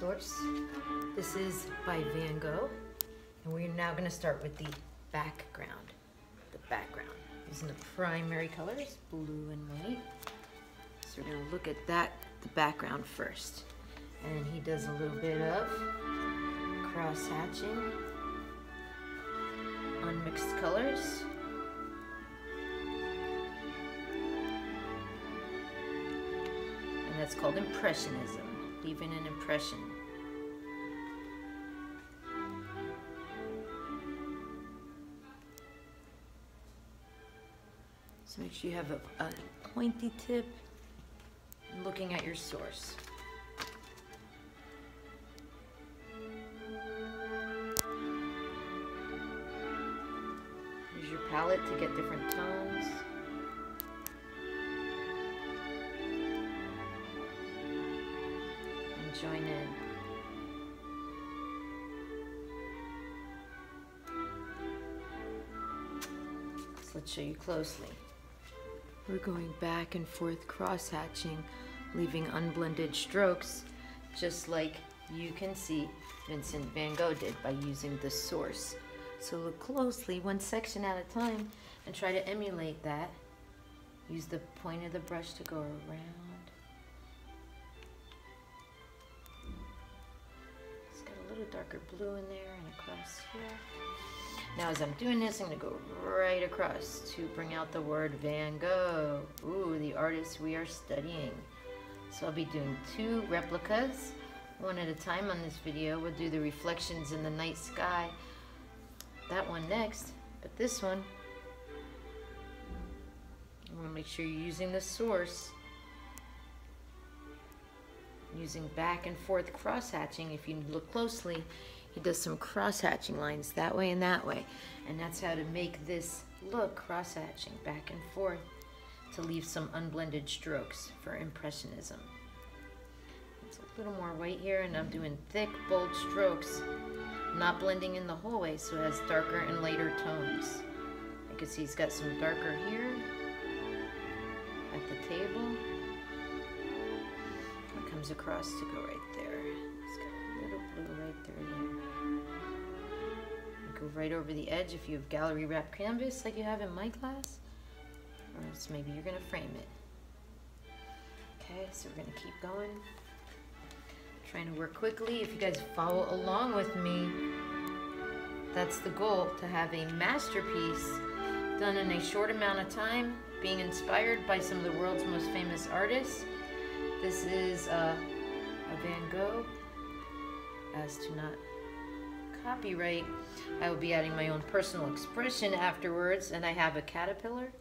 source. This is by Van Gogh, and we're now going to start with the background. Using the primary colors, blue and white. So we're going to look at the background first. And he does a little bit of cross-hatching, unmixed colors. And that's called impressionism, leaving an impression. So make sure you have a pointy tip looking at your source. Use your palette to get different tones. And join in. So let's show you closely. We're going back and forth cross-hatching, leaving unblended strokes, just like you can see Vincent van Gogh did by using the source. So look closely, one section at a time, and try to emulate that. Use the point of the brush to go around. It's got a little darker blue in there and across here. Now as I'm doing this, I'm going to go right across to bring out the word Van Gogh. Ooh, the artist we are studying. So I'll be doing 2 replicas, one at a time on this video. We'll do the reflections in the night sky, that one next, but this one, I want to make sure you're using the source. Using back and forth cross-hatching. If you look closely, he does some cross-hatching lines that way and that way. And that's how to make this look cross-hatching back and forth to leave some unblended strokes for impressionism. It's a little more white here, and I'm doing thick, bold strokes, not blending in the whole way, so it has darker and lighter tones. You can see he's got some darker here at the table. It comes across to go right there. It's got a little blue right through here. Go right over the edge if you have gallery wrap canvas like you have in my class, or else maybe you're going to frame it. Okay, so we're going to keep going. Trying to work quickly. If you guys follow along with me, that's the goal, to have a masterpiece done in a short amount of time, being inspired by some of the world's most famous artists. This is a Van Gogh. As to not copyright, I will be adding my own personal expression afterwards, and I have a caterpillar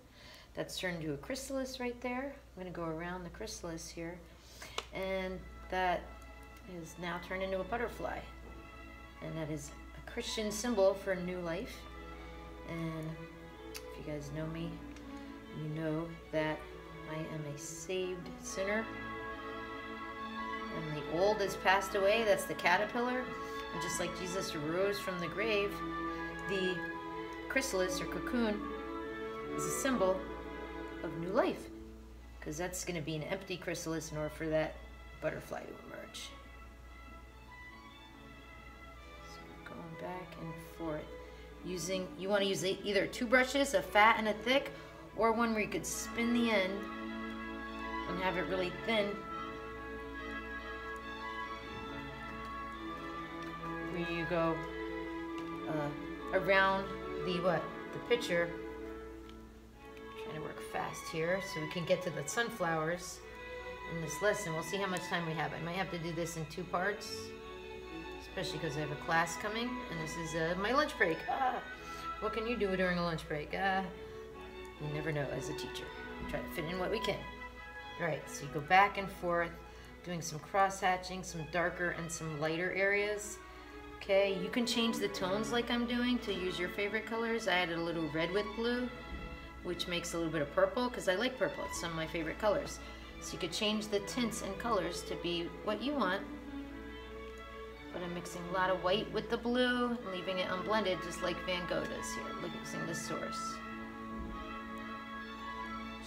that's turned into a chrysalis right there. I'm going to go around the chrysalis here, and that is now turned into a butterfly, and that is a Christian symbol for new life. And if you guys know me, you know that I am a saved sinner, and the old has passed away. That's the caterpillar. And just like Jesus arose from the grave, the chrysalis or cocoon is a symbol of new life, because that's going to be an empty chrysalis in order for that butterfly to emerge. So we're going back and forth. You want to use either 2 brushes, a fat and a thick, or one where you could spin the end and have it really thin. Where you go around the picture. Trying to work fast here so we can get to the sunflowers in this lesson. We'll see how much time we have. I might have to do this in 2 parts, especially because I have a class coming, and this is my lunch break. What can you do during a lunch break? You never know as a teacher. We try to fit in what we can. All right, so you go back and forth, doing some cross-hatching, some darker and some lighter areas. Okay, you can change the tones like I'm doing to use your favorite colors. I added a little red with blue, which makes a little bit of purple, because I like purple. It's some of my favorite colors. So you could change the tints and colors to be what you want. But I'm mixing a lot of white with the blue and leaving it unblended, just like Van Gogh does here, using the source.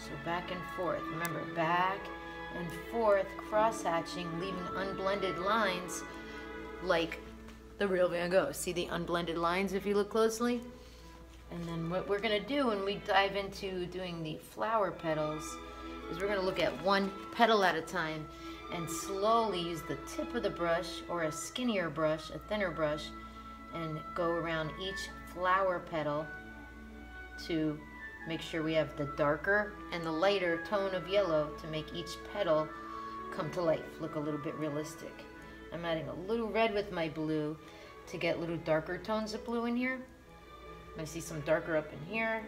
So back and forth. Remember, back and forth, cross-hatching, leaving unblended lines like the real Van Gogh. See the unblended lines if you look closely? And then what we're gonna do when we dive into doing the flower petals is we're gonna look at one petal at a time and slowly use the tip of the brush or a skinnier brush, a thinner brush, and go around each flower petal to make sure we have the darker and the lighter tone of yellow to make each petal come to life, look a little bit realistic. I'm adding a little red with my blue to get little darker tones of blue in here. I see some darker up in here,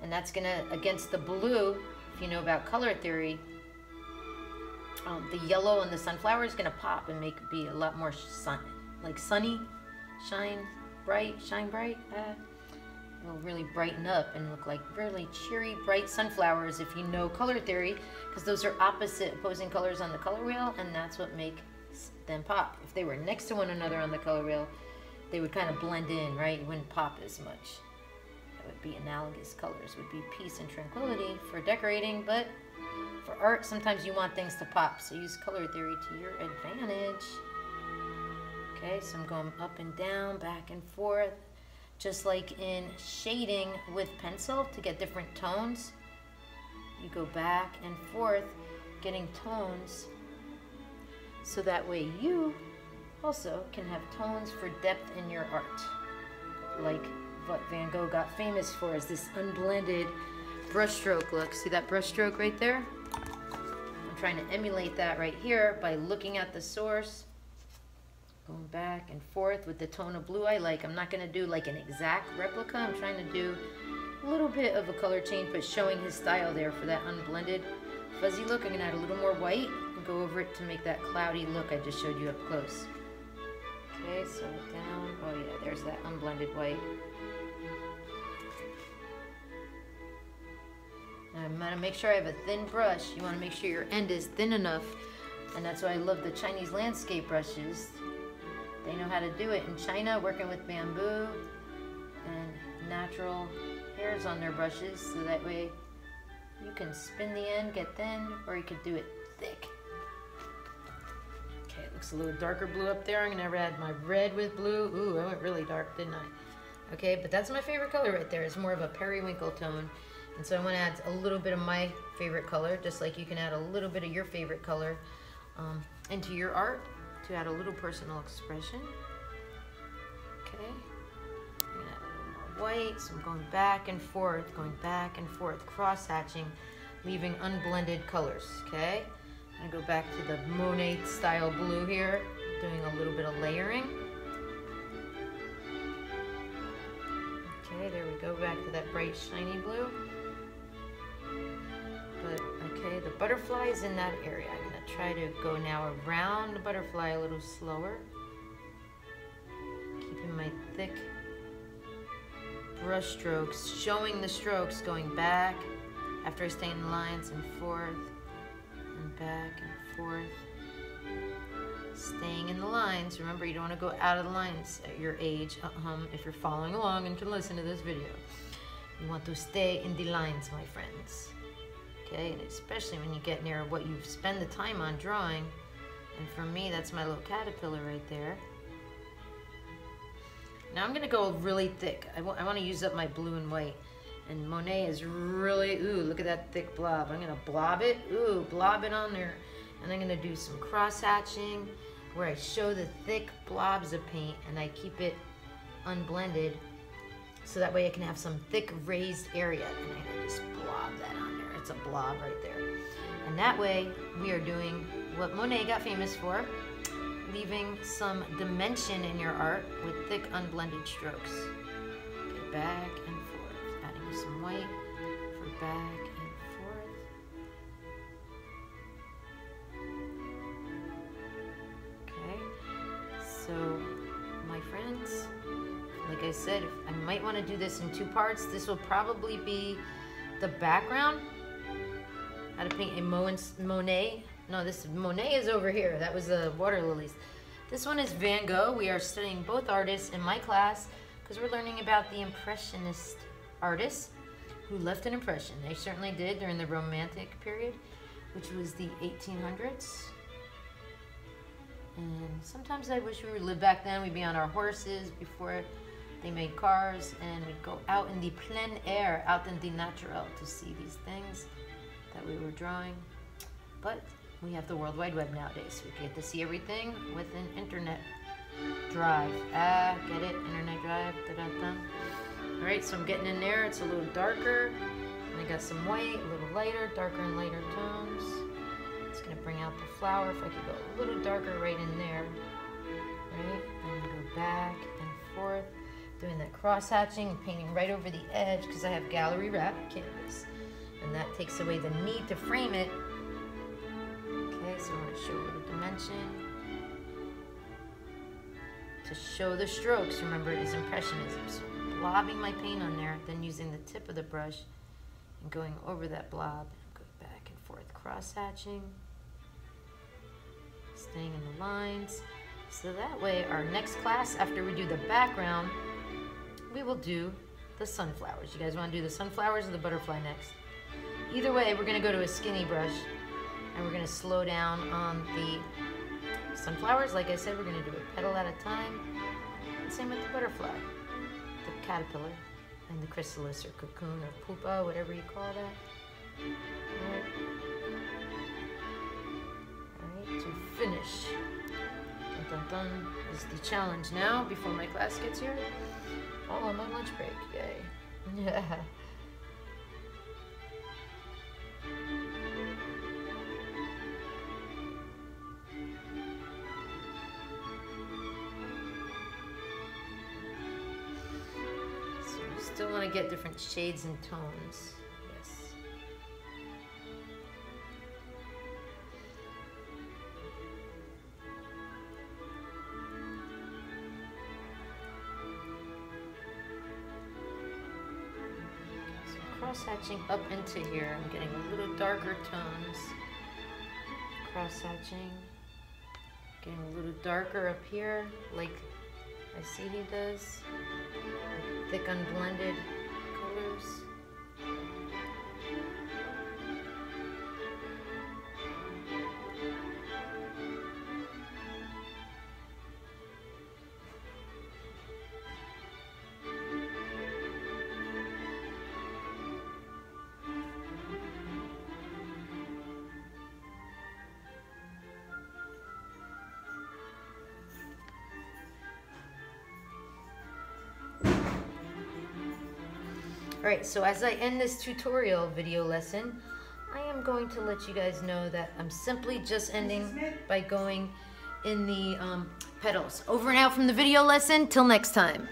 and that's gonna, against the blue, if you know about color theory, the yellow on the sunflower is gonna pop and be a lot more sunny, shine bright. It'll really brighten up and look like really cheery, bright sunflowers if you know color theory, because those are opposing colors on the color wheel, and that's what makes them pop. If they were next to one another on the color wheel, they would kind of blend in, right? You wouldn't pop as much. That would be analogous colors, would be peace and tranquility for decorating, but for art, sometimes you want things to pop, so use color theory to your advantage. Okay, so I'm going up and down, back and forth, just like in shading with pencil to get different tones. You go back and forth, getting tones, so that way you also can have tones for depth in your art. Like what Van Gogh got famous for is this unblended brushstroke look. See that brushstroke right there? I'm trying to emulate that right here by looking at the source, going back and forth with the tone of blue I like. I'm not gonna do like an exact replica. I'm trying to do a little bit of a color change, but showing his style there for that unblended fuzzy look. I'm gonna add a little more white and go over it to make that cloudy look I just showed you up close. Okay, so down, oh yeah, there's that unblended white. Now I'm gonna make sure I have a thin brush. You wanna make sure your end is thin enough, and that's why I love the Chinese landscape brushes. They know how to do it in China, working with bamboo and natural hairs on their brushes, so that way you can spin the end, get thin, or you could do it thick. Okay, it looks a little darker blue up there. I'm gonna add my red with blue. Ooh, I went really dark, didn't I? Okay, but that's my favorite color right there. It's more of a periwinkle tone. And so I wanna add a little bit of my favorite color, just like you can add a little bit of your favorite color into your art to add a little personal expression. Okay, I'm gonna add a little more white, so I'm going back and forth, cross-hatching, leaving unblended colors, okay? I'm gonna go back to the Monet style blue here, doing a little bit of layering. Okay, there we go, back to that bright shiny blue. But, okay, the butterfly is in that area. I'm gonna try to go now around the butterfly a little slower. Keeping my thick brush strokes, showing the strokes, going back after I stay in the lines and forth. And back and forth, staying in the lines. Remember, you don't want to go out of the lines at your age, if you're following along and can listen to this video. You want to stay in the lines, my friends. Okay, and especially when you get near what you've spent the time on drawing. And for me, that's my little caterpillar right there. Now I'm gonna go really thick. I want to use up my blue and white. And Monet is really, ooh, look at that thick blob. I'm gonna blob it, blob it on there. And I'm gonna do some cross-hatching where I show the thick blobs of paint and I keep it unblended so that way I can have some thick raised area. And I'm gonna just blob that on there. It's a blob right there. And that way we are doing what Monet got famous for, leaving some dimension in your art with thick unblended strokes. Okay, back and forth. Some white for back and forth. Okay, so my friends, like I said, I might want to do this in 2 parts. This will probably be the background, how to paint a Monet. No, this Monet is over here. That was the water lilies. This one is Van Gogh. We are studying both artists in my class because we're learning about the Impressionist artists who left an impression. They certainly did during the Romantic period, which was the 1800s. And sometimes I wish we would live back then. We'd be on our horses before they made cars, and we'd go out in the plein air, out in the natural, to see these things that we were drawing. But we have the World Wide Web nowadays. We get to see everything with an internet drive. Get it? Internet drive. Da-da-da. All right, so I'm getting in there. It's a little darker. And I got some white, a little lighter, darker and lighter tones. It's gonna bring out the flower. If I could go a little darker right in there. Right? And go back and forth. Doing that cross hatching and painting right over the edge because I have gallery wrapped canvas. And that takes away the need to frame it. Okay, so I want to show a little dimension. To show the strokes, remember it is impressionism. So I'm blobbing my paint on there, then using the tip of the brush and going over that blob. Going back and forth, cross hatching. Staying in the lines. So that way our next class, after we do the background, we will do the sunflowers. You guys want to do the sunflowers or the butterfly next? Either way, we're going to go to a skinny brush and we're going to slow down on the sunflowers. Like I said, we're going to do a petal at a time. And same with the butterfly, the caterpillar, and the chrysalis or cocoon or pupa, whatever you call that. All right, to finish. Dun, dun, dun. This is the challenge now before my class gets here. Oh, on my lunch break, yay. Yeah. So we still want to get different shades and tones. Yes. Cross-hatching up into here. I'm getting a little darker tones. Cross-hatching. Getting a little darker up here, like I see he does. Thick unblended colors. Alright, so as I end this tutorial video lesson, I am going to let you guys know that I'm simply just ending by going in the petals. Over and out from the video lesson. Till next time.